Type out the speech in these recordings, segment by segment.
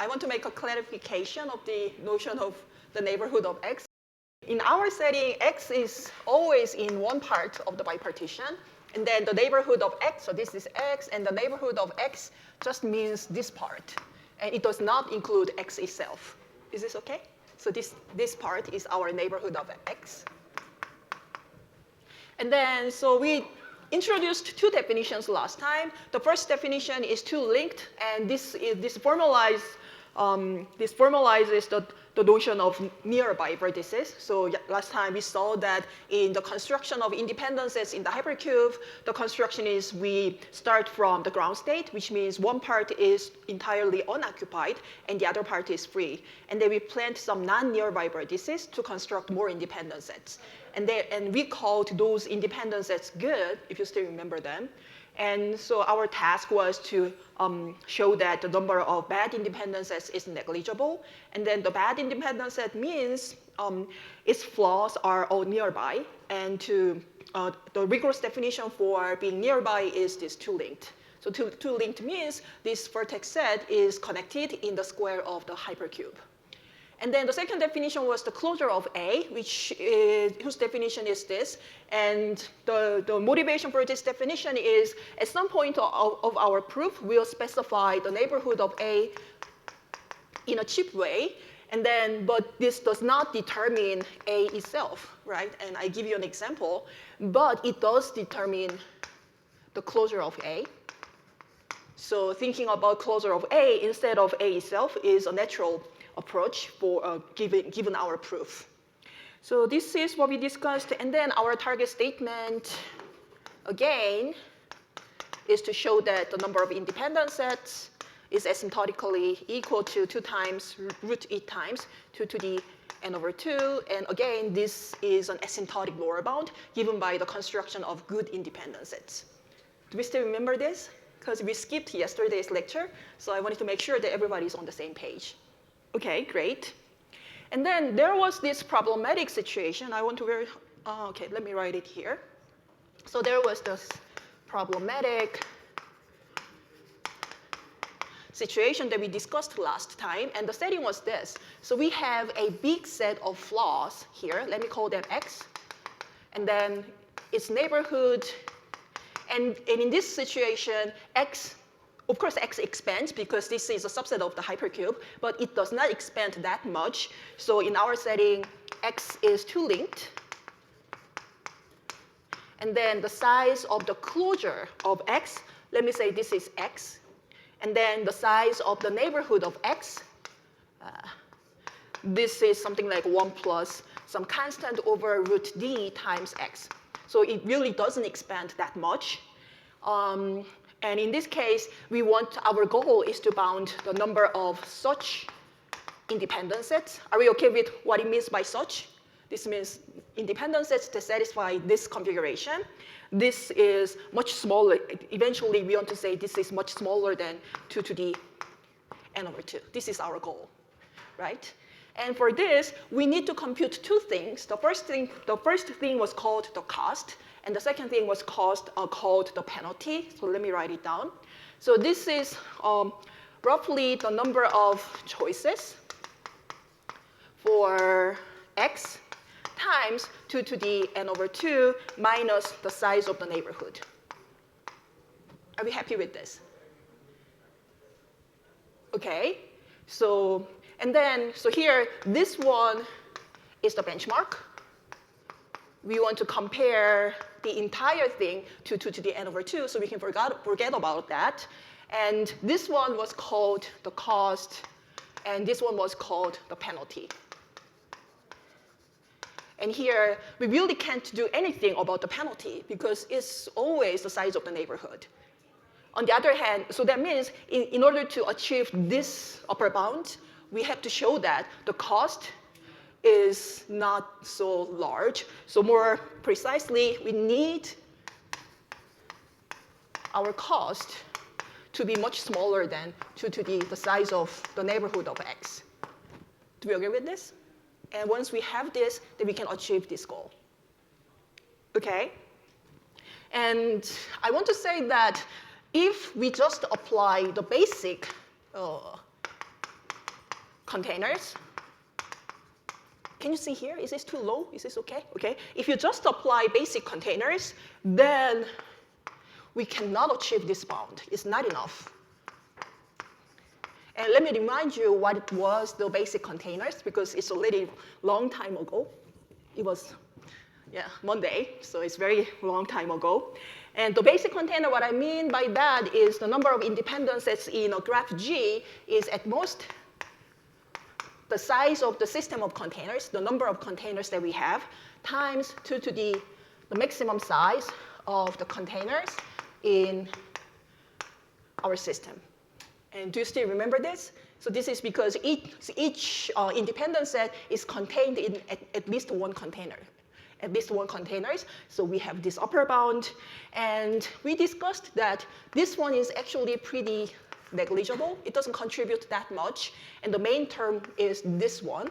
I want to make a clarification of the notion of the neighborhood of X. In our setting, X is always in one part of the bipartition. And then the neighborhood of X, so this is X, and the neighborhood of X just means this part. And it does not include X itself. Is this OK? So this part is our neighborhood of X. And then, so we introduced two definitions last time. The first definition is two linked, and this formalizes the notion of nearby vertices. So last time we saw that in the construction of independences in the hypercube, the construction is we start from the ground state, which means one part is entirely unoccupied and the other part is free. And then we plant some non-nearby vertices to construct more independent sets. And we called those independent sets good, if you still remember them. And so our task was to show that the number of bad independent sets is negligible. And then the bad independent set means its flaws are all nearby. And the rigorous definition for being nearby is this two-linked. So two-linked means this vertex set is connected in the square of the hypercube. And then the second definition was the closure of A, whose definition is this. And the motivation for this definition is, at some point of our proof, we'll specify the neighborhood of A in a cheap way. And then, but this does not determine A itself, right? And I give you an example. But it does determine the closure of A. So thinking about closure of A instead of A itself is a natural approach for given our proof. So this is what we discussed. And then our target statement, again, is to show that the number of independent sets is asymptotically equal to 2 times root e times 2 to the n over 2. And again, this is an asymptotic lower bound given by the construction of good independent sets. Do we still remember this? Because we skipped yesterday's lecture, so I wanted to make sure that everybody's on the same page. OK, great. And then there was this problematic situation. I want to OK, let me write it here. So there was this problematic situation that we discussed last time. And the setting was this. So we have a big set of flaws here. Let me call them X. And then its neighborhood. And in this situation, X, of course, X expands because this is a subset of the hypercube, but it does not expand that much. So in our setting, X is two-linked. And then the size of the closure of X, let me say this is X. And then the size of the neighborhood of X, this is something like 1 plus some constant over root d times X. So it really doesn't expand that much. And in this case, our goal is to bound the number of such independent sets. Are we OK with what it means by such? This means independent sets that satisfy this configuration. This is much smaller. Eventually, we want to say this is much smaller than 2 to the n over 2. This is our goal, right? And for this, we need to compute two things. The first thing was called the cost, and the second thing was called the penalty. So let me write it down. So this is roughly the number of choices for X times 2 to the n over 2 minus the size of the neighborhood. Are we happy with this? OK. So here, this one is the benchmark. We want to compare the entire thing to 2 to the n over 2, so we can forget about that. And this one was called the cost, and this one was called the penalty. And here, we really can't do anything about the penalty, because it's always the size of the neighborhood. On the other hand, so that means in order to achieve this upper bound, we have to show that the cost is not so large. So more precisely, we need our cost to be much smaller than 2 to the size of the neighborhood of X. Do we agree with this? And once we have this, then we can achieve this goal. OK? And I want to say that if we just apply the basic containers. Can you see here? Is this too low? Is this okay? Okay. If you just apply basic containers, then we cannot achieve this bound. It's not enough. And let me remind you what it was, the basic containers, because it's already a long time ago. It was, yeah, Monday, so it's very long time ago. And the basic container, what I mean by that is the number of independent sets in a graph G is at most the size of the system of containers, the number of containers that we have, times 2 to the maximum size of the containers in our system. And do you still remember this? So this is because each independent set is contained in at least one container. At least one containers. So we have this upper bound. And we discussed that this one is actually pretty negligible. It doesn't contribute that much. And the main term is this one.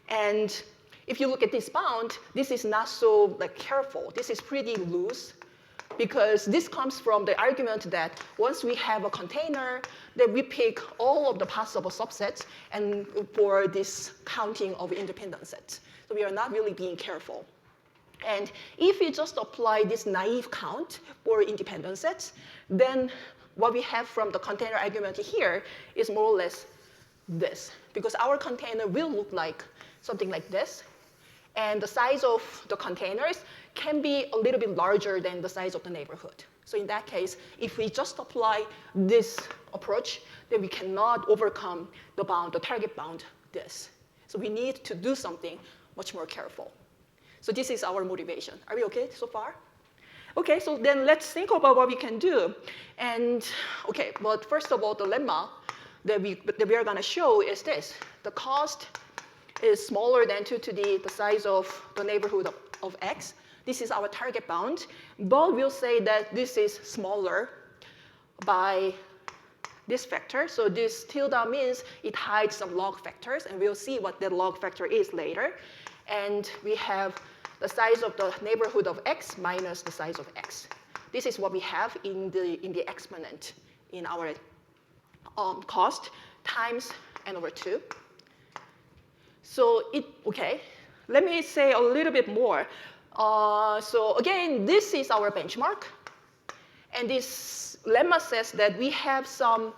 And if you look at this bound, this is not so careful. This is pretty loose, because this comes from the argument that once we have a container, that we pick all of the possible subsets and for this counting of independent sets. So we are not really being careful. And if we just apply this naive count for independent sets, then what we have from the container argument here is more or less this, because our container will look like something like this. And the size of the containers can be a little bit larger than the size of the neighborhood. So in that case, if we just apply this approach, then we cannot overcome the bound, the target bound, this. So we need to do something much more careful. So this is our motivation. Are we okay so far? Okay, so then let's think about what we can do. And okay, but first of all, the lemma that we are going to show is this. The cost is smaller than 2 to the size of the neighborhood of x. This is our target bound. But we'll say that this is smaller by this factor. So this tilde means it hides some log factors. And we'll see what that log factor is later. And we have the size of the neighborhood of x minus the size of x. This is what we have in the exponent in our cost times n/2. So okay, let me say a little bit more. So again, this is our benchmark. And this lemma says that we have some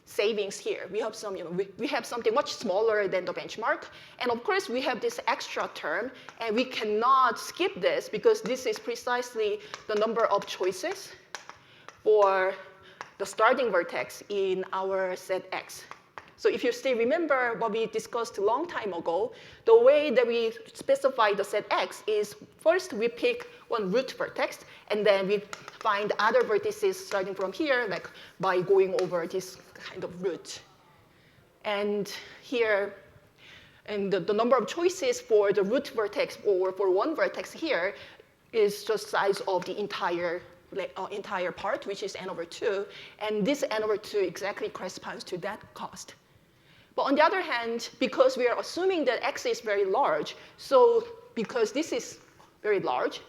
savings here. We have some, we have something much smaller than the benchmark. And of course, we have this extra term. And we cannot skip this, because this is precisely the number of choices for the starting vertex in our set X. So if you still remember what we discussed a long time ago, the way that we specify the set X is first we pick one root vertex, and then we find other vertices starting from here, like by going over this kind of root. And here, and the number of choices for the root vertex or for one vertex here is just size of the entire part, which is n/2. And this n/2 exactly corresponds to that cost. But on the other hand, because we are assuming that x is very large, so because this is very large,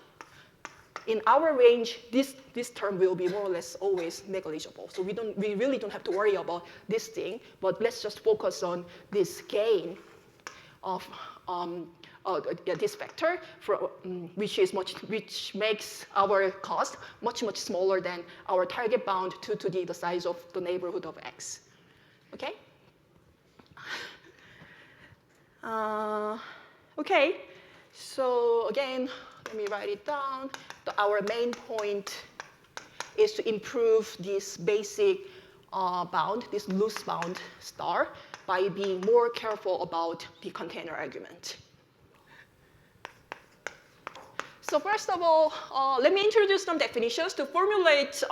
in our range, this term will be more or less always negligible. So we really don't have to worry about this thing, but let's just focus on this gain of this vector, which makes our cost much smaller than our target bound 2 to the size of the neighborhood of x. Okay. Okay, so again, let me write it down. Our main point is to improve this basic bound, this loose bound star, by being more careful about the container argument. So first of all, let me introduce some definitions to formulate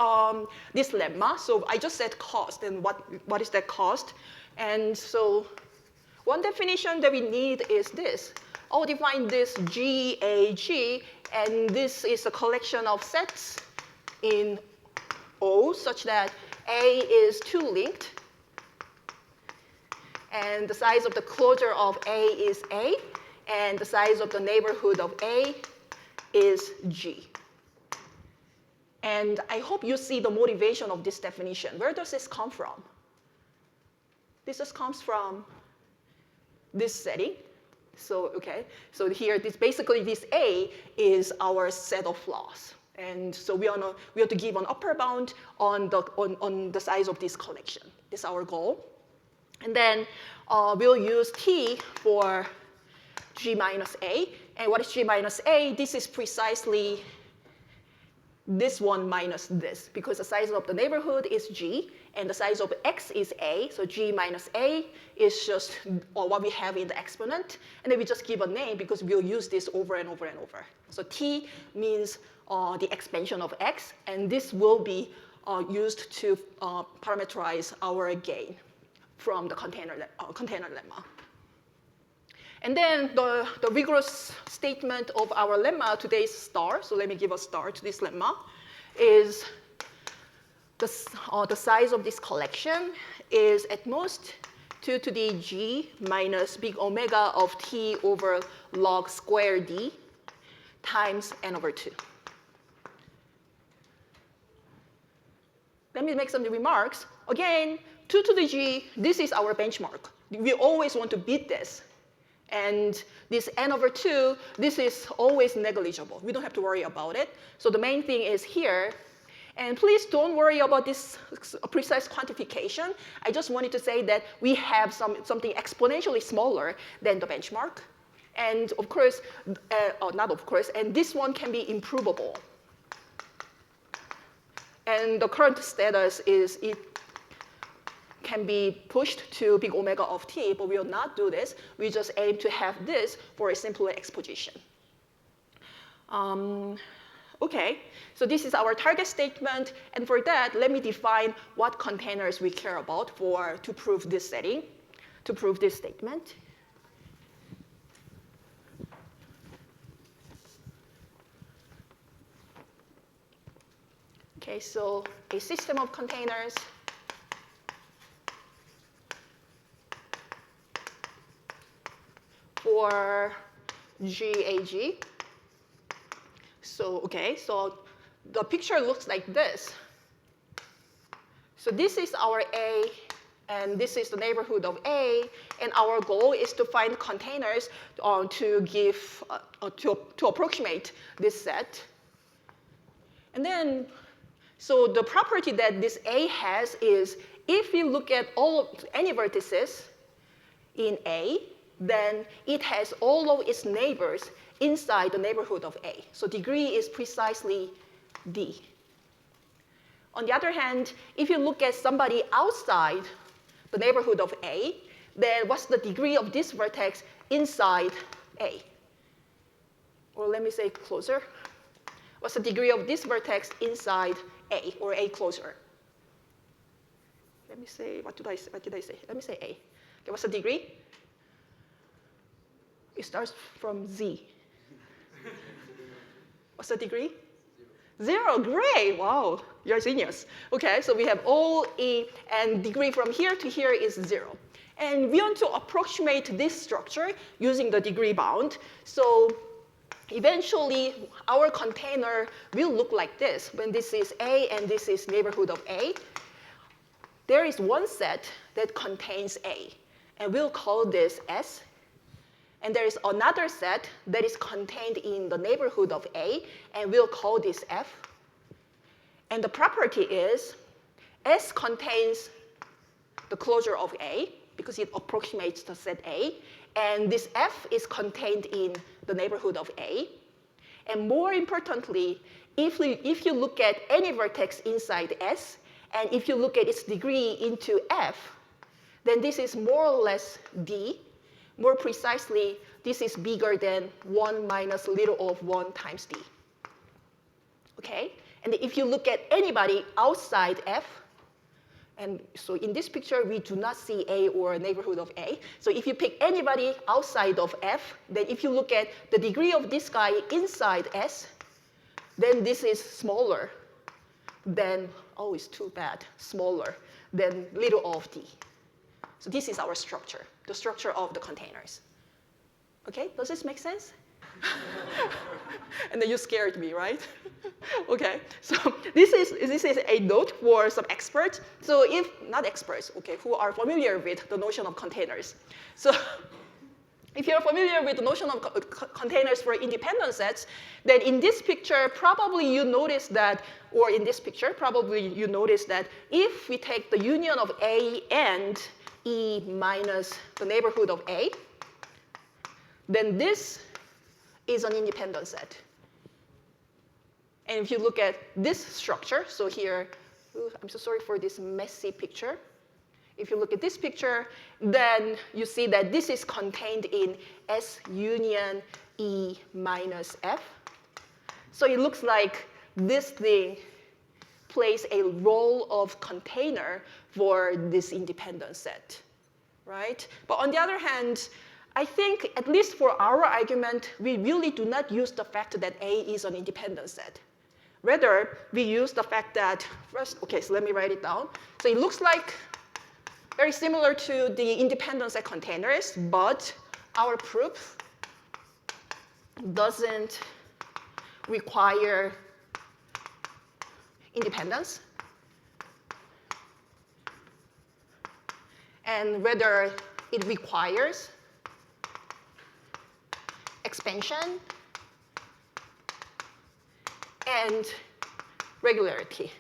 this lemma. So I just said cost, and what is that cost? And so one definition that we need is this. I'll define this GAG, and this is a collection of sets in O such that A is 2 linked, and the size of the closure of A is A, and the size of the neighborhood of A is G. And I hope you see the motivation of this definition. Where does this come from? This just comes from this setting. So, okay, so here, basically this A is our set of flaws. And so we have to give an upper bound on the size of this collection. This is our goal. And then we'll use T for G minus A. And what is G minus A? This is precisely this one minus this, because the size of the neighborhood is G, and the size of X is A. So G minus A is just what we have in the exponent. And then we just give a name because we'll use this over and over and over. So T means the expansion of X, and this will be used to parameterize our gain from the container lemma. And then the rigorous statement of our lemma, today's star, so let me give a star to this lemma, is the size of this collection is at most 2 to the g minus big omega of t over log square d times n over 2. Let me make some remarks. Again, 2 to the g, this is our benchmark. We always want to beat this. And this n over 2, this is always negligible. We don't have to worry about it. So the main thing is here. And please don't worry about this precise quantification. I just wanted to say that we have something exponentially smaller than the benchmark. And of course, not of course, and this one can be improvable. And the current status is it can be pushed to big omega of t, but we will not do this. We just aim to have this for a simpler exposition. Okay, so this is our target statement. And for that, let me define what containers we care about to prove this setting, to prove this statement. Okay, so a system of containers for GAG. So, okay, so the picture looks like this. So this is our A, and this is the neighborhood of A, and our goal is to find containers to approximate this set. And then, so the property that this A has is if we look at any vertices in A, then it has all of its neighbors inside the neighborhood of A. So degree is precisely D. On the other hand, if you look at somebody outside the neighborhood of A, then what's the degree of this vertex inside A? Or let me say closer. What's the degree of this vertex inside A, or A closer? Let me say, what did I say? Let me say A. Okay, what's the degree? It starts from Z. What's the degree? 0, great, wow, you're a genius. Okay, so we have O, E, and degree from here to here is 0. And we want to approximate this structure using the degree bound. So eventually, our container will look like this. When this is A and this is neighborhood of A, there is one set that contains A, and we'll call this S. And there is another set that is contained in the neighborhood of A, and we'll call this F. And the property is S contains the closure of A, because it approximates the set A. And this F is contained in the neighborhood of A. And more importantly, if you look at any vertex inside S, and if you look at its degree into F, then this is more or less D. More precisely, this is bigger than 1 minus little of 1 times D. Okay? And if you look at anybody outside F, and so in this picture, we do not see A or neighborhood of A. So if you pick anybody outside of F, then if you look at the degree of this guy inside S, then this is smaller than, oh, it's too bad, smaller than little of D. So this is our structure, the structure of the containers. Okay, does this make sense? And then you scared me, right? Okay, so this is a note for some experts. So if not experts, okay, who are familiar with the notion of containers. So if you're familiar with the notion of containers for independent sets, then in this picture, probably you notice that, or in this picture, probably you notice that if we take the union of A and E minus the neighborhood of A, then this is an independent set. And if you look at this structure, so here, I'm so sorry for this messy picture. If you look at this picture, then you see that this is contained in S union E minus F. So it looks like this thing plays a role of container for this independent set, right? But on the other hand, I think, at least for our argument, we really do not use the fact that A is an independent set. Rather, we use the fact that, first, okay, so let me write it down. So it looks like very similar to the independent set containers, but our proof doesn't require independence. And rather, it requires expansion and regularity.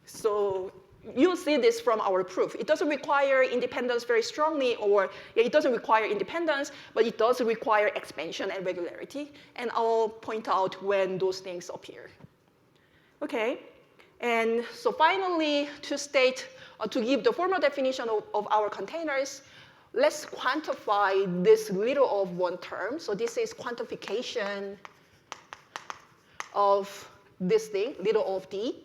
So you'll see this from our proof. It doesn't require independence very strongly, or it doesn't require independence, but it does require expansion and regularity. And I'll point out when those things appear. Okay, and so finally, to state, to give the formal definition of our containers, let's quantify this little of one term. So this is quantification of this thing, little of d.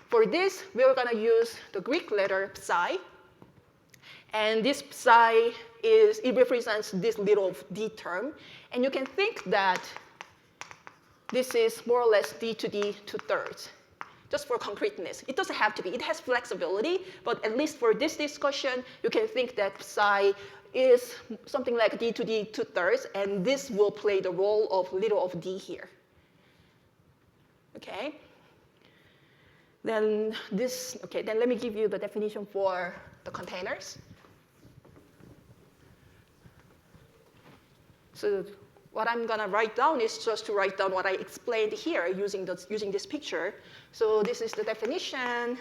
For this, we're going to use the Greek letter psi. And this psi it represents this little of d term. And you can think that this is more or less d to d 2/3, just for concreteness. It doesn't have to be. It has flexibility, but at least for this discussion, you can think that psi is something like d to d 2/3, and this will play the role of little of d here. Okay? Then then let me give you the definition for the containers. So what I'm going to write down is just to write down what I explained here using this picture. So this is the definition.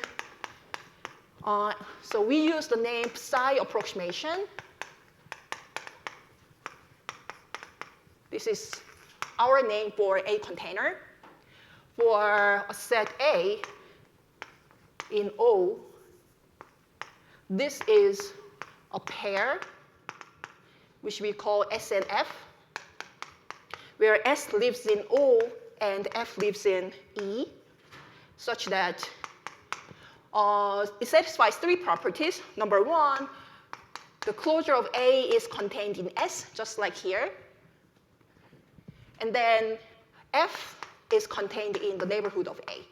So we use the name psi approximation. This is our name for a container. For a set A in O, this is a pair, which we call S and F, where S lives in O and F lives in E, such that it satisfies three properties. Number one, the closure of A is contained in S, just like here. And then F is contained in the neighborhood of A,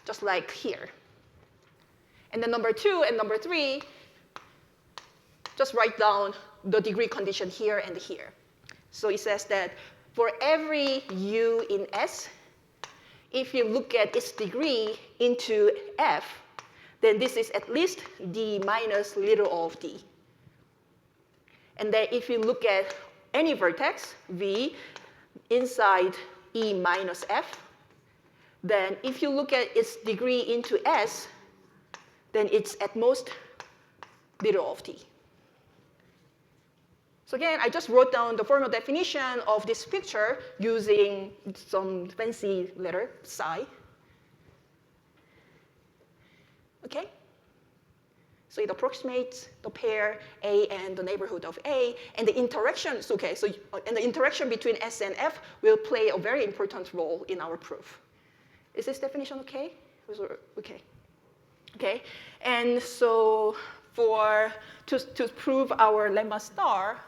just like here. And then number two and number three, just write down the degree condition here and here. So it says that for every U in S, if you look at its degree into F, then this is at least D minus little of D. And then if you look at any vertex, V, inside E minus F, then if you look at its degree into S, then it's at most little of t. So again, I just wrote down the formal definition of this picture using some fancy letter, psi. Okay? So it approximates the pair A and the neighborhood of A, and the interaction, and the interaction between S and F will play a very important role in our proof. Is this definition okay? Okay. Okay, and so to prove our lemma star,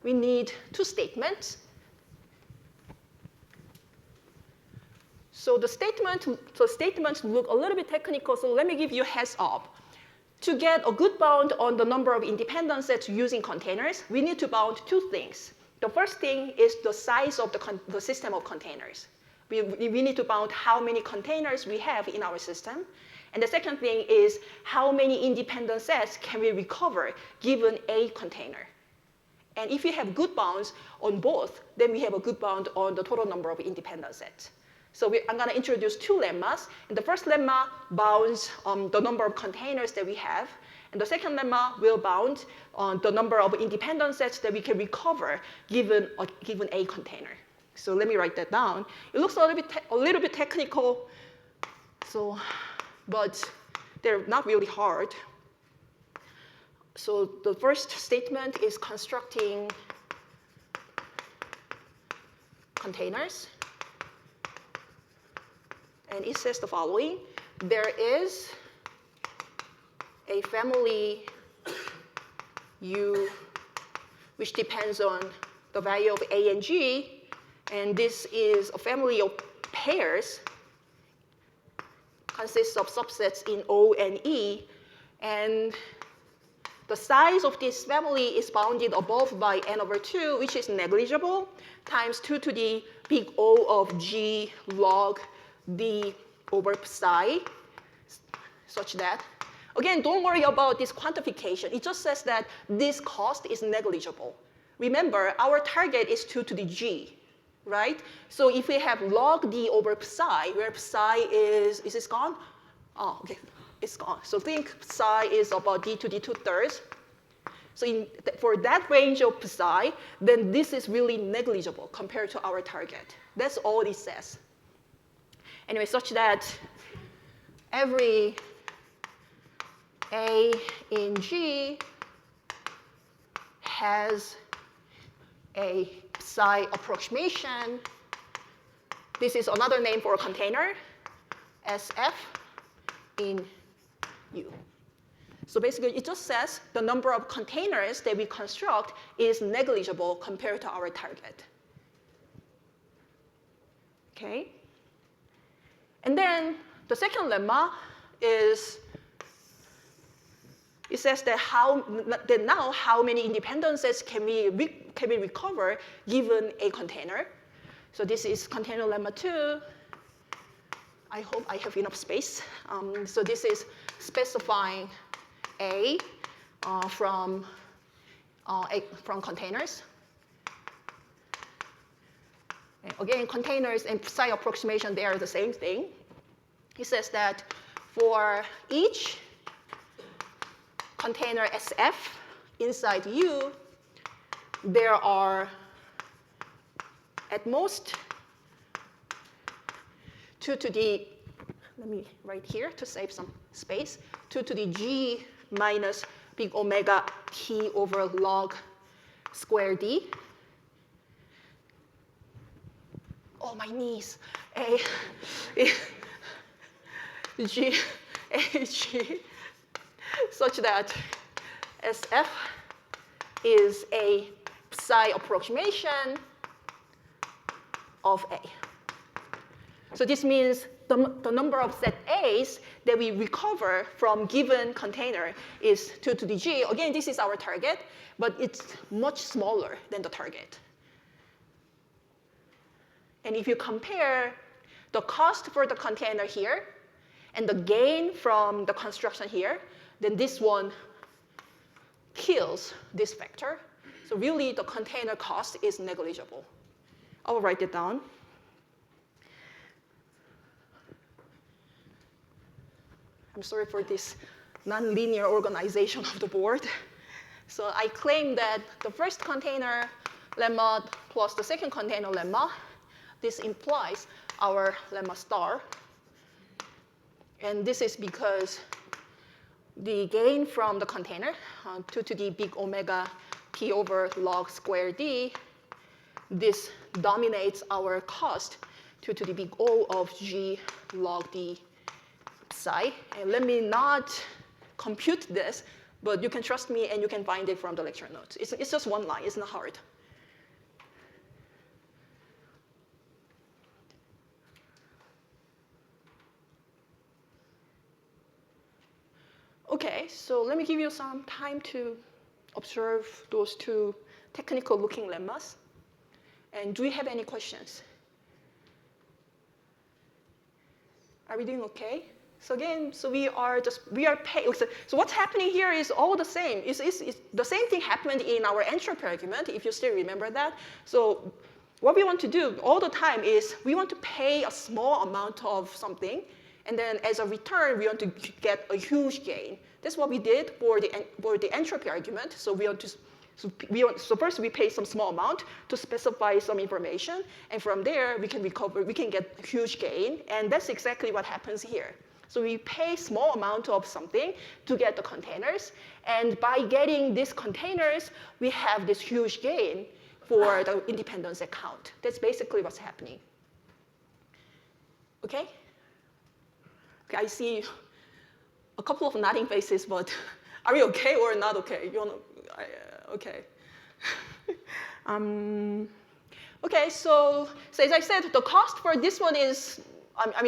we need two statements. So the statements look a little bit technical, so let me give you a heads up. To get a good bound on the number of independent sets using containers, we need to bound two things. The first thing is the size of the system of containers. We need to bound how many containers we have in our system. And the second thing is how many independent sets can we recover given a container. And if we have good bounds on both, then we have a good bound on the total number of independent sets. So I'm going to introduce two lemmas. And the first lemma bounds the number of containers that we have. And the second lemma will bound on the number of independent sets that we can recover given a container. So let me write that down. It looks a little bit technical, but they're not really hard. So the first statement is constructing containers. And it says the following. There is a family U which depends on the value of A and G. And this is a family of pairs, consists of subsets in O and E. And the size of this family is bounded above by n/2, which is negligible, times 2 to the big O of G log D over psi, such that, again, don't worry about this quantification. It just says that this cost is negligible. Remember, our target is 2 to the G, right? So if we have log D over psi, where psi is this gone? Oh, okay, it's gone. So think psi is about D to the 2/3. So for that range of psi, then this is really negligible compared to our target. That's all it says. Anyway, such that every A in G has a psi approximation. This is another name for a container, SF in U. So basically, it just says the number of containers that we construct is negligible compared to our target. Okay? And then the second lemma is, it says that now how many independent sets can we recover given a container. So this is container lemma 2. I hope I have enough space. So this is specifying A from containers. Again, containers and psi approximation, they are the same thing. It says that for each container SF inside U, there are at most 2 to the, let me write here to save some space, 2 to the G minus big omega T over log square D. Oh, my knees. G, such that SF is a psi approximation of A. So this means the number of set A's that we recover from given container is 2 to the G. Again, this is our target, but it's much smaller than the target. And if you compare the cost for the container here and the gain from the construction here, then this one kills this vector. So really, the container cost is negligible. I will write it down. I'm sorry for this nonlinear organization of the board. So I claim that the first container lemma plus the second container lemma, this implies our lemma star. And this is because the gain from the container, 2 to the big omega T over log square D, this dominates our cost 2 to the big O of G log D psi. And let me not compute this, but you can trust me and you can find it from the lecture notes. It's just one line, it's not hard. Okay, so let me give you some time to observe those two technical looking lemmas. And do we have any questions? Are we doing okay? So again, so we are paying. So what's happening here is all the same. It's the same thing happened in our entropy argument, if you still remember that. So what we want to do all the time is we want to pay a small amount of something, and then as a return, we want to get a huge gain. That's what we did for the entropy argument. So we want to. So first we pay some small amount to specify some information, and from there we can get a huge gain, and that's exactly what happens here. So we pay small amount of something to get the containers, and by getting these containers, we have this huge gain for the independence account. That's basically what's happening. Okay? Okay, I see a couple of nodding faces, but are we okay or not okay? You wanna? Okay. Okay, so as I said, the cost for this one is,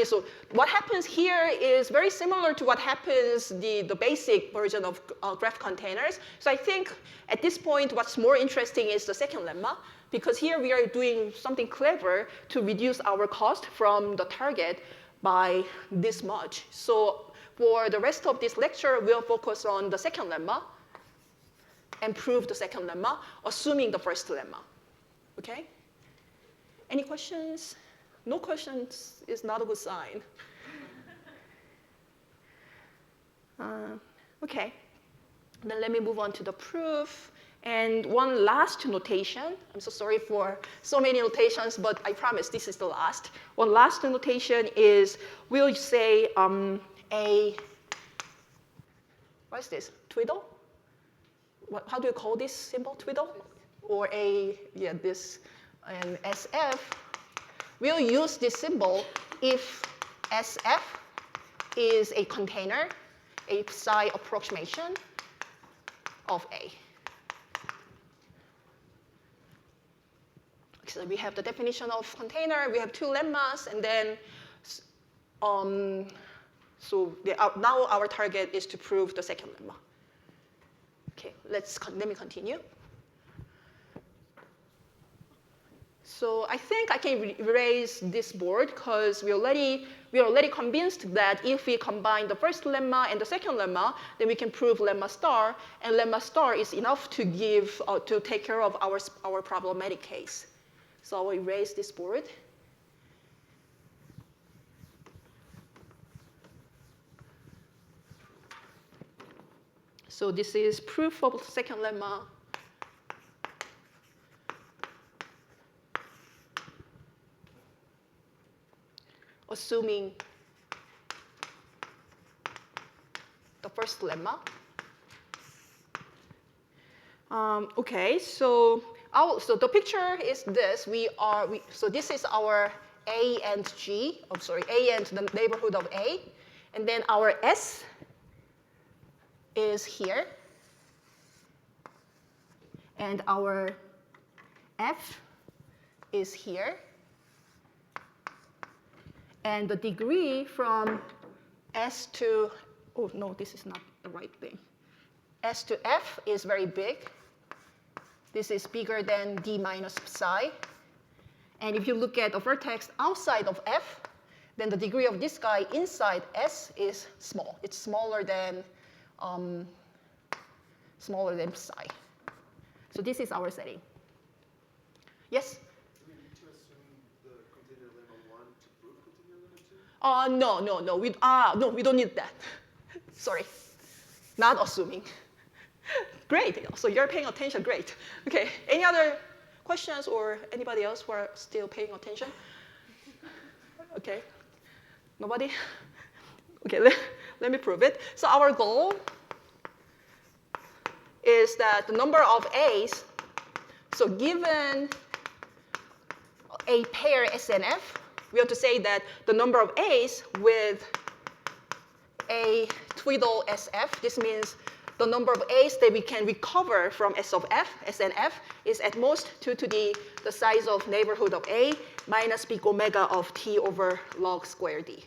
so what happens here is very similar to what happens the basic version of graph containers. So I think at this point, what's more interesting is the second lemma, because here we are doing something clever to reduce our cost from the target by this much. So for the rest of this lecture, we'll focus on the second lemma and prove the second lemma, assuming the first lemma. Okay? Any questions? No questions is not a good sign. Okay. Then let me move on to the proof. And one last notation. I'm so sorry for so many notations, but I promise this is the last. One last notation is we'll say what is this? Twiddle? How do you call this symbol? Twiddle? Or this, and SF. We'll use this symbol if SF is a container, a psi approximation of A. So we have the definition of container, we have two lemmas, and then now our target is to prove the second lemma. Okay, let me continue. So I think I can erase this board because we're already convinced that if we combine the first lemma and the second lemma, then we can prove lemma star, and lemma star is enough to to take care of our problematic case. So I'll erase this board. So this is proof of the second lemma. Assuming the first lemma. Okay, so the picture is this. So this is our A and G. A and the neighborhood of A, and then our S is here, and our F is here. And the degree from S to, oh no, this is not the right thing. S to F is very big. This is bigger than D minus psi. And if you look at a vertex outside of F, then the degree of this guy inside S is small. It's smaller than psi. So this is our setting. Yes? No, we don't need that. Sorry, not assuming. Great, so you're paying attention, great. Okay, any other questions or anybody else who are still paying attention? Okay, nobody? Okay, let me prove it. So our goal is that the number of A's, so given a pair SNF, we have to say that the number of A's with a twiddle SF, this means the number of A's that we can recover from S of F, SNF, is at most 2 to the size of neighborhood of A minus big omega of T over log square D.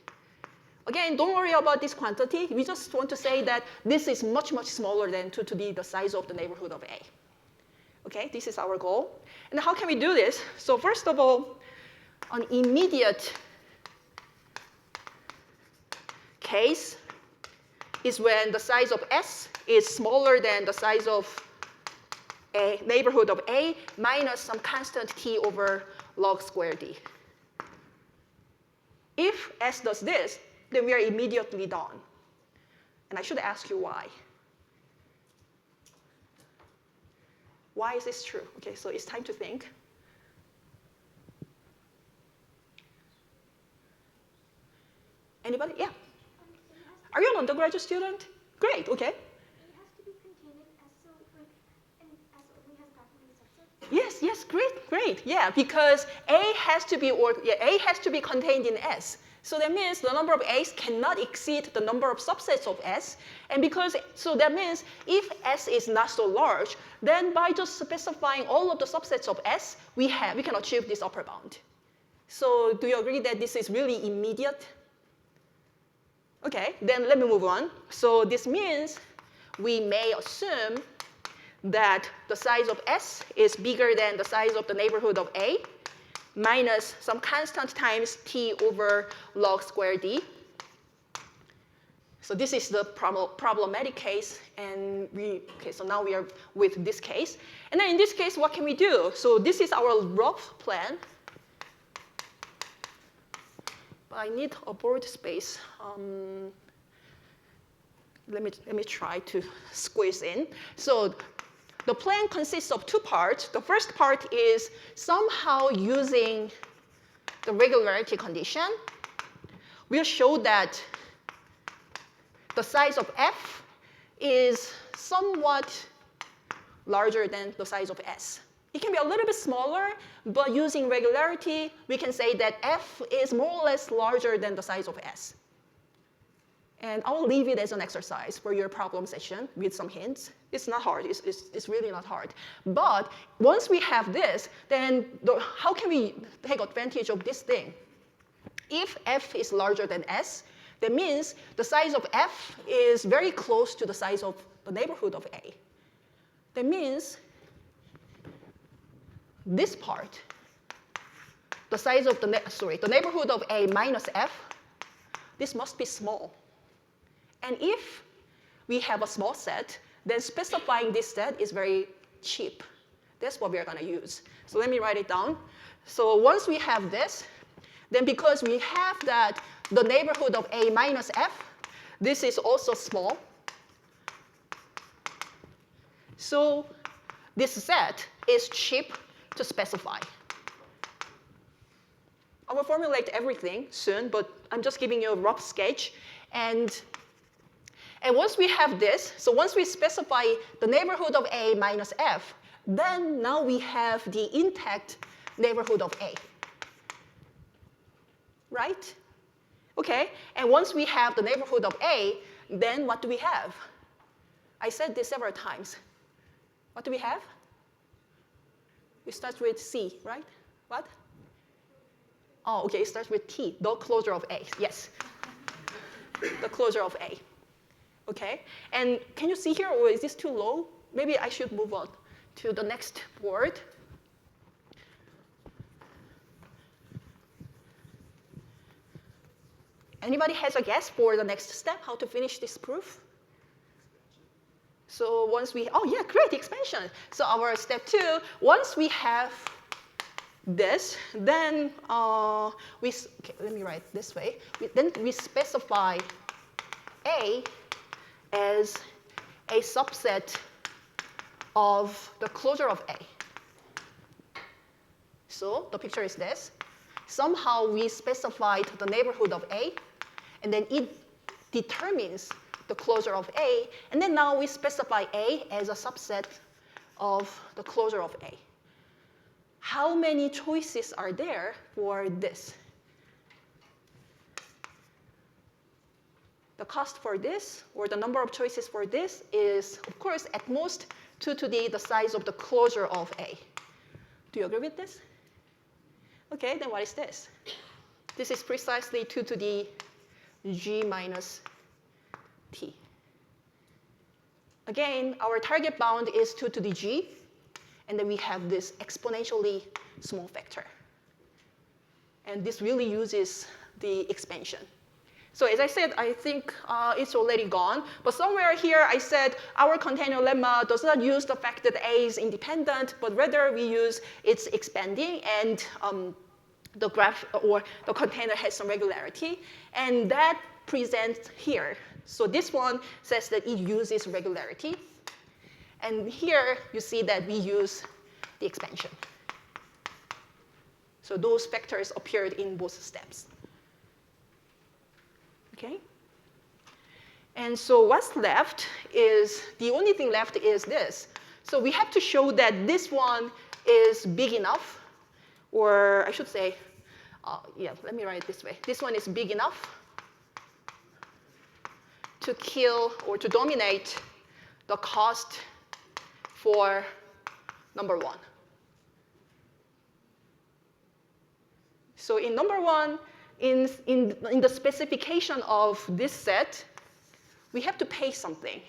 Again, don't worry about this quantity. We just want to say that this is much, much smaller than 2 to the size of the neighborhood of A. Okay, this is our goal. And how can we do this? So first of all, an immediate case is when the size of S is smaller than the size of a neighborhood of A minus some constant t over log square d. If S does this, then we are immediately done. And I should ask you why. Why is this true? Okay, so it's time to think. Anybody? Yeah. Are you an undergraduate student? Great, okay. It has to be contained in S, so when S only has that many subsets? Yes, great. Yeah, because A has to be contained in S. So that means the number of A's cannot exceed the number of subsets of S. And so that means if S is not so large, then by just specifying all of the subsets of S, we can achieve this upper bound. So do you agree that this is really immediate? Okay, then let me move on. So this means we may assume that the size of S is bigger than the size of the neighborhood of A minus some constant times t over log square d. So this is the problematic case, and so now we are with this case. And then in this case, what can we do? So this is our rough plan. But I need a board space. Let me try to squeeze in. So the plan consists of two parts. The first part is somehow using the regularity condition. We'll show that the size of F is somewhat larger than the size of S. It can be a little bit smaller, but using regularity, we can say that F is more or less larger than the size of S. And I'll leave it as an exercise for your problem session with some hints. It's not hard. It's really not hard. But once we have this, then how can we take advantage of this thing? If F is larger than S, that means the size of F is very close to the size of the neighborhood of A. That means this part, the size of the neighborhood of A minus F, this must be small. And if we have a small set, then specifying this set is very cheap. That's what we're going to use. So let me write it down. So once we have this, then because we have that the neighborhood of A minus F, this is also small. So this set is cheap to specify. I will formulate everything soon, but I'm just giving you a rough sketch. And once we have this, so once we specify the neighborhood of A minus F, then now we have the intact neighborhood of A. Right? Okay, and once we have the neighborhood of A, then what do we have? I said this several times. What do we have? It starts with C, right? What? Oh, okay, it starts with T, the closure of A, yes. The closure of A. Okay, and can you see here, or is this too low? Maybe I should move on to the next board. Anybody has a guess for the next step, how to finish this proof? So once we, oh yeah, great, expansion. So our step 2, once we have this, then let me write this way. Then we specify A as a subset of the closure of A. So the picture is this. Somehow we specified the neighborhood of A, and then it determines the closure of A, and then now we specify A as a subset of the closure of A. How many choices are there for this? The cost for this, or the number of choices for this, is, of course, at most 2 to the size of the closure of A. Do you agree with this? OK, then what is this? This is precisely 2 to the g minus t. Again, our target bound is 2 to the g, and then we have this exponentially small factor. And this really uses the expansion. So as I said, I think it's already gone. But somewhere here, I said our container lemma does not use the fact that A is independent, but rather we use it's expanding, and the graph or the container has some regularity. And that presents here. So this one says that it uses regularity. And here, you see that we use the expansion. So those factors appeared in both steps. Okay? And so what's left is, the only thing left is this. So we have to show that this one is big enough, or I should say, yeah, let me write it this way. This one is big enough to kill or to dominate the cost for number 1. So in number 1, in the specification of this set, we have to pay something.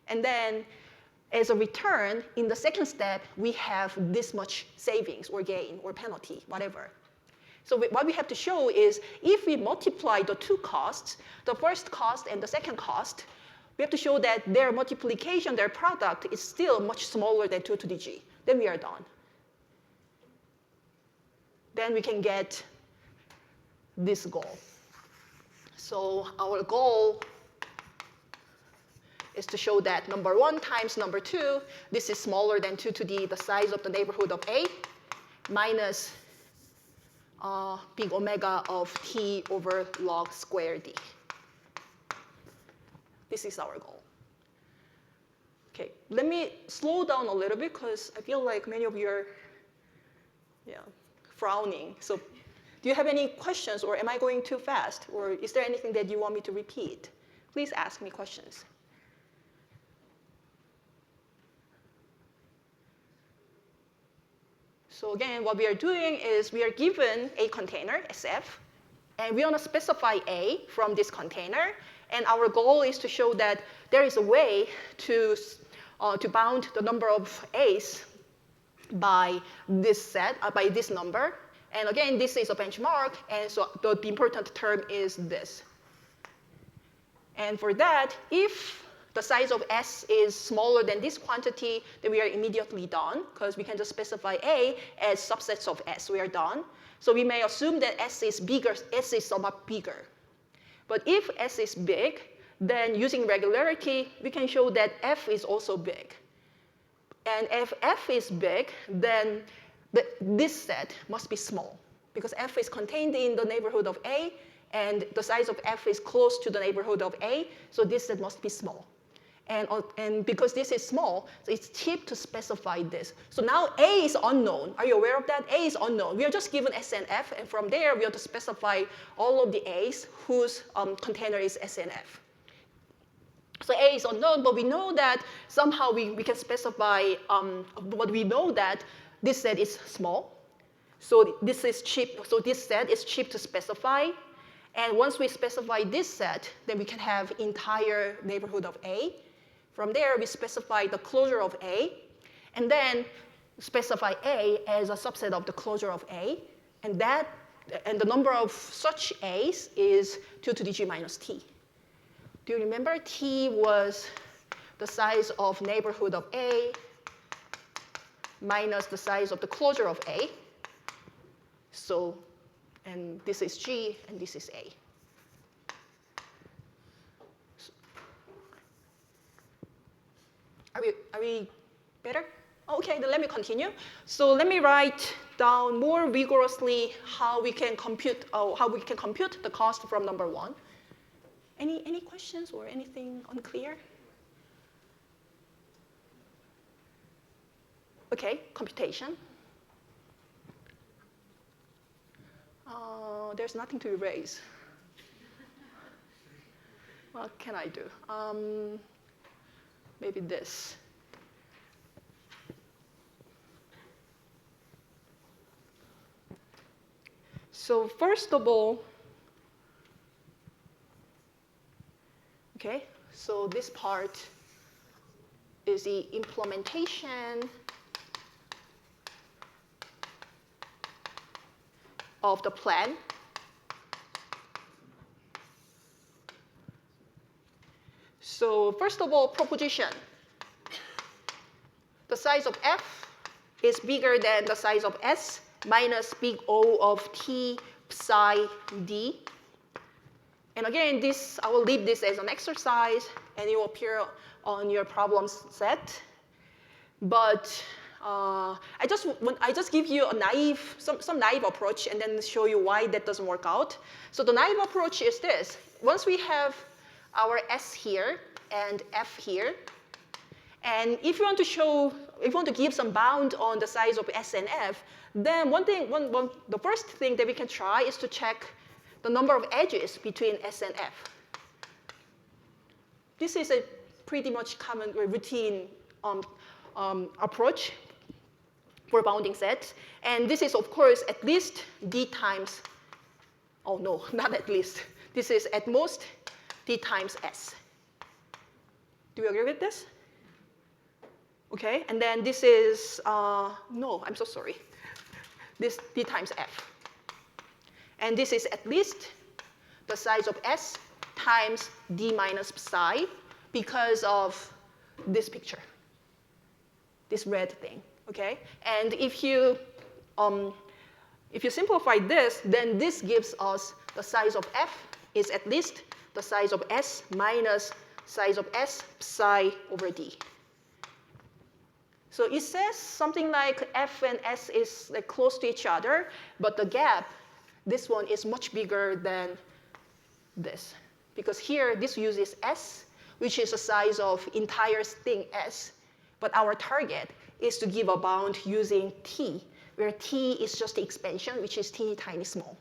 And then as a return, in the second step, we have this much savings or gain or penalty, whatever. So what we have to show is if we multiply the two costs, the first cost and the second cost, we have to show that their multiplication, their product, is still much smaller than 2 to the g. Then we are done. Then we can get this goal. So our goal is to show that number 1 times number 2, this is smaller than 2 to the size of the neighborhood of A, minus big omega of t over log square d. This is our goal. Okay, let me slow down a little bit because I feel like many of you are frowning. So do you have any questions, or am I going too fast? Or is there anything that you want me to repeat? Please ask me questions. So again, what we are doing is we are given a container, SF, and we want to specify A from this container. And our goal is to show that there is a way to bound the number of A's by this set, by this number. And again, this is a benchmark, and so the important term is this. And for that, if the size of S is smaller than this quantity, then we are immediately done, because we can just specify A as subsets of S. We are done. So we may assume that S is bigger, S is somewhat bigger. But if S is big, then using regularity, we can show that F is also big. And if F is big, then this set must be small, because F is contained in the neighborhood of A, and the size of F is close to the neighborhood of A, so this set must be small. And because this is small, so it's cheap to specify this. So now A is unknown. Are you aware of that? A is unknown. We are just given S and F, and from there, we have to specify all of the A's whose container is S and F. So A is unknown, but we know that somehow we can specify, but we know that this set is small. So this is cheap. So this set is cheap to specify. And once we specify this set, then we can have entire neighborhood of A. From there, we specify the closure of A, and then specify A as a subset of the closure of A. And the number of such A's is 2 to the g minus t. Do you remember? T was the size of neighborhood of A minus the size of the closure of A. So, and this is G, and this is A. Are we better? Okay, then let me continue. So let me write down more vigorously how we can compute the cost from number 1. Any questions or anything unclear? Okay, computation. There's nothing to erase. What can I do? Maybe this. So first of all, Okay, so this part is the implementation of the plan. So first of all, proposition. The size of F is bigger than the size of S minus big O of T psi D. And again, this I will leave this as an exercise, and it will appear on your problem set. But I just give you a some naive approach, and then show you why that doesn't work out. So the naive approach is this: once we have our S here and F here, and if you want to give some bound on the size of S and F, then the first thing that we can try is to check the number of edges between S and F. This is a pretty much common routine approach for bounding sets. And this is, of course, at least D times, oh no, not at least. This is at most D times S. Do you agree with this? Okay, and then this is, no, I'm so sorry. This D times F. And this is at least the size of S times D minus psi because of this picture, this red thing, okay? And if you simplify this, then this gives us the size of F is at least the size of S minus size of S psi over D. So it says something like F and S is like close to each other, but the gap, this one is much bigger than this. Because here, this uses S, which is the size of entire thing S. But our target is to give a bound using T, where T is just the expansion, which is teeny tiny small.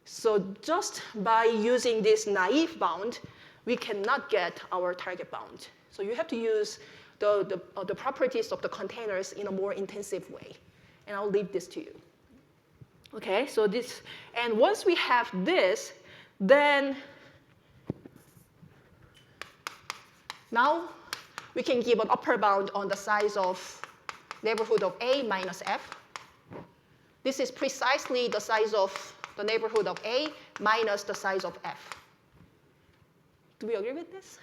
So just by using this naive bound, we cannot get our target bound. So you have to use the properties of the containers in a more intensive way. And I'll leave this to you. Okay, so this, and once we have this, then now we can give an upper bound on the size of neighborhood of A minus F. This is precisely the size of the neighborhood of A minus the size of F. Do we agree with this?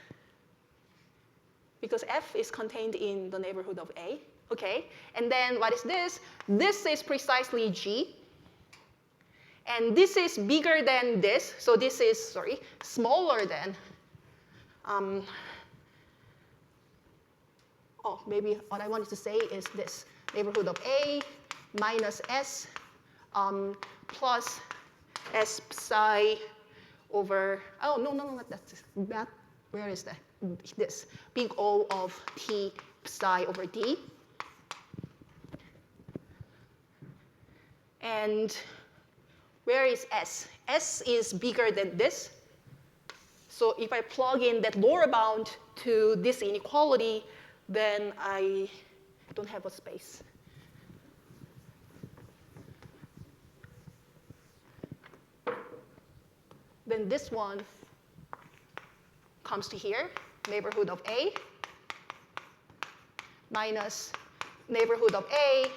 Because F is contained in the neighborhood of A. Okay, and then what is this? This is precisely G. And this is bigger than this. So this is, sorry, smaller than, maybe what I wanted to say is this. Neighborhood of A minus S plus S psi over, oh, no, that's that. Where is that? This, big O of T psi over D. And where is S? S is bigger than this. So if I plug in that lower bound to this inequality, then I don't have a space. Then this one comes to here, neighborhood of A minus neighborhood of A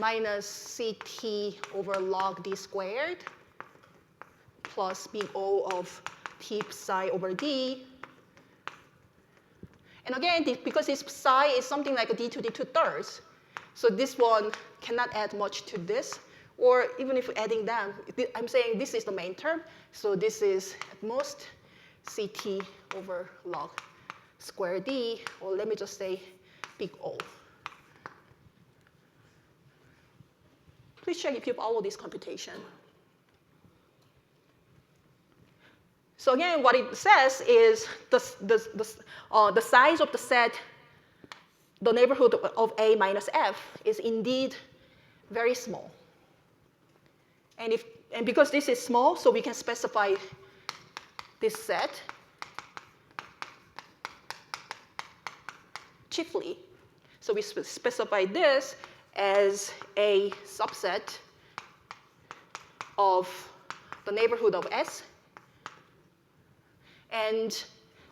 minus CT over log D squared plus big O of T psi over D. And again, because this psi is something like a D to the 2/3, so this one cannot add much to this. Or even if adding down, I'm saying this is the main term, so this is at most CT over log square D, or let me just say big O. Please check if you follow this computation. So again, what it says is the size of the set, the neighborhood of A minus F, is indeed very small. And because this is small, so we can specify this set chiefly. So we specify this as a subset of the neighborhood of S. And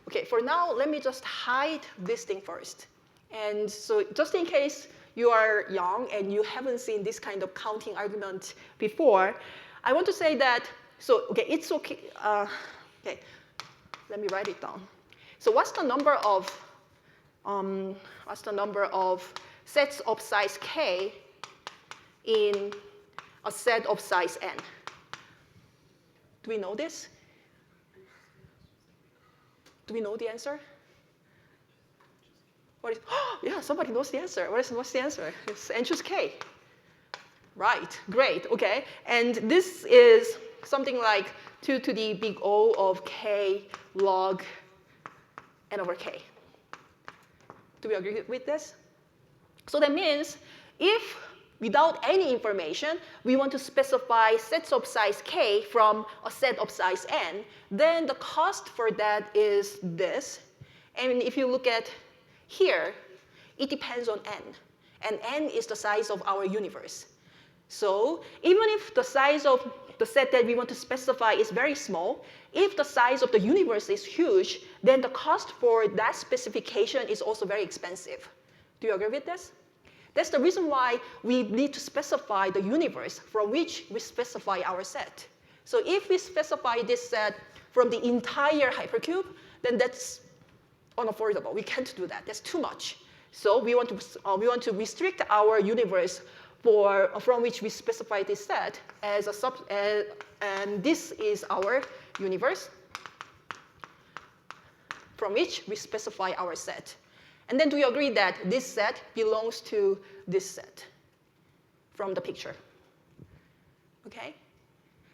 okay, for now, let me just hide this thing first. And so just in case you are young and you haven't seen this kind of counting argument before, I want to say that, so okay, it's okay. Okay, let me write it down. So what's the number of sets of size k in a set of size n? Do we know this? Do we know the answer? What is, oh, yeah, somebody knows the answer. What's the answer? It's n choose k. Right, great, okay. And this is something like 2 to the big O of k log n over k. Do we agree with this? So that means if, without any information, we want to specify sets of size k from a set of size n, then the cost for that is this. And if you look at here, it depends on n. And n is the size of our universe. So even if the size of the set that we want to specify is very small, if the size of the universe is huge, then the cost for that specification is also very expensive. Do you agree with this? That's the reason why we need to specify the universe from which we specify our set. So if we specify this set from the entire hypercube, then that's unaffordable. We can't do that. That's too much. So we want to restrict our universe from which we specify this set as a and this is our universe from which we specify our set. And then do you agree that this set belongs to this set from the picture? Okay?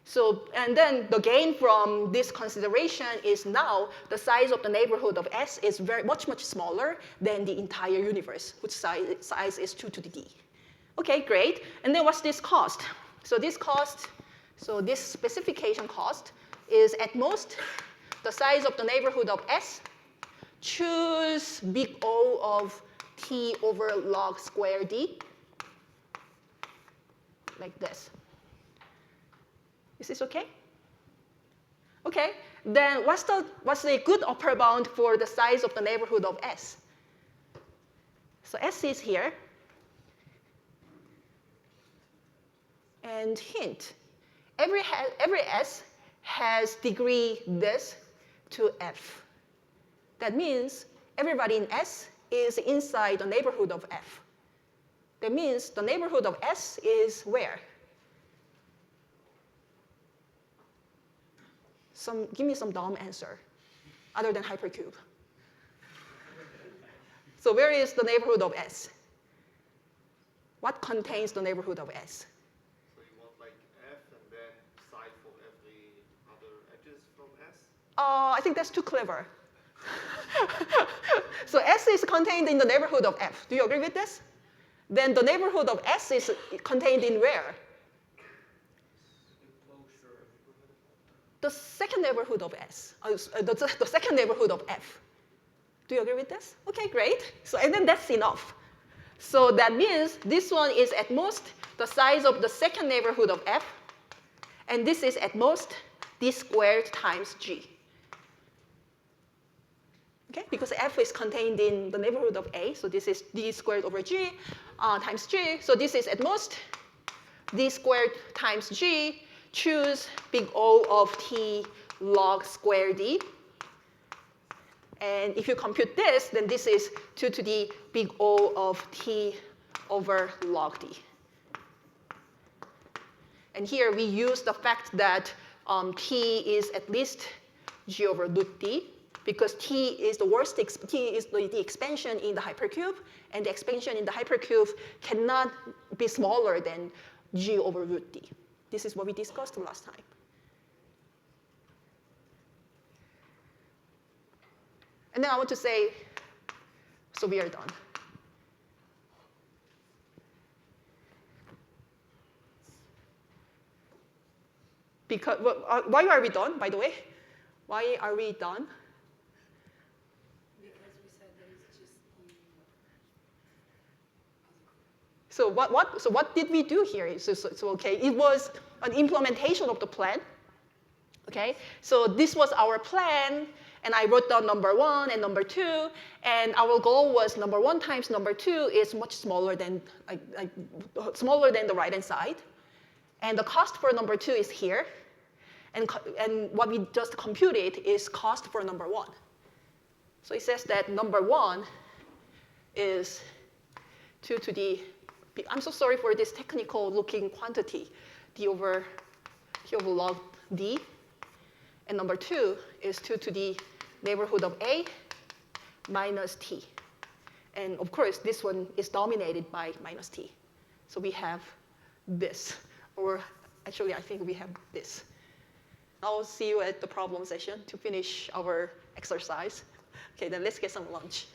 So, and then the gain from this consideration is now the size of the neighborhood of S is much smaller than the entire universe, which size is 2 to the d. Okay, great. And then what's this cost? So this specification cost is at most the size of the neighborhood of S. Choose big O of t over log square d, like this. Is this okay? Okay, then what's the good upper bound for the size of the neighborhood of S? So S is here. And hint, every S has degree this to F. That means everybody in S is inside the neighborhood of F. That means the neighborhood of S is where? Give me some dumb answer other than hypercube. So where is the neighborhood of S? What contains the neighborhood of S? So you want like F and then side for every other edges from S? I think that's too clever. So S is contained in the neighborhood of F. Do you agree with this? Then the neighborhood of S is contained in where? The second neighborhood of S, the second neighborhood of F. Do you agree with this? Okay, great. So, and then that's enough. So that means this one is at most the size of the second neighborhood of F, and this is at most d squared times g. Okay, because F is contained in the neighborhood of A, so this is d squared over g times g. So this is at most d squared times g. Choose big O of t log square d. And if you compute this, then this is 2 to the big O of t over log d. And here we use the fact that t is at least g over root d, because t is the expansion in the hypercube, and the expansion in the hypercube cannot be smaller than g over root d. This is what we discussed last time. And then I want to say, so we are done. Because, why are we done, by the way? Why are we done? Because we said that it's just So what did we do here? So okay, it was an implementation of the plan. Okay, so this was our plan, And I wrote down number 1 and number 2. And our goal was number 1 times number 2 is much smaller than, smaller than the right-hand side. And the cost for number 2 is here. And what we just computed is cost for number 1. So it says that number 1 is 2 to the, I'm so sorry for this technical looking quantity, d over log d. And number 2 is 2 to the neighborhood of a minus t. And of course, this one is dominated by minus t. So we have this, or actually, I think we have this. I'll see you at the problem session to finish our exercise. Okay, then let's get some lunch.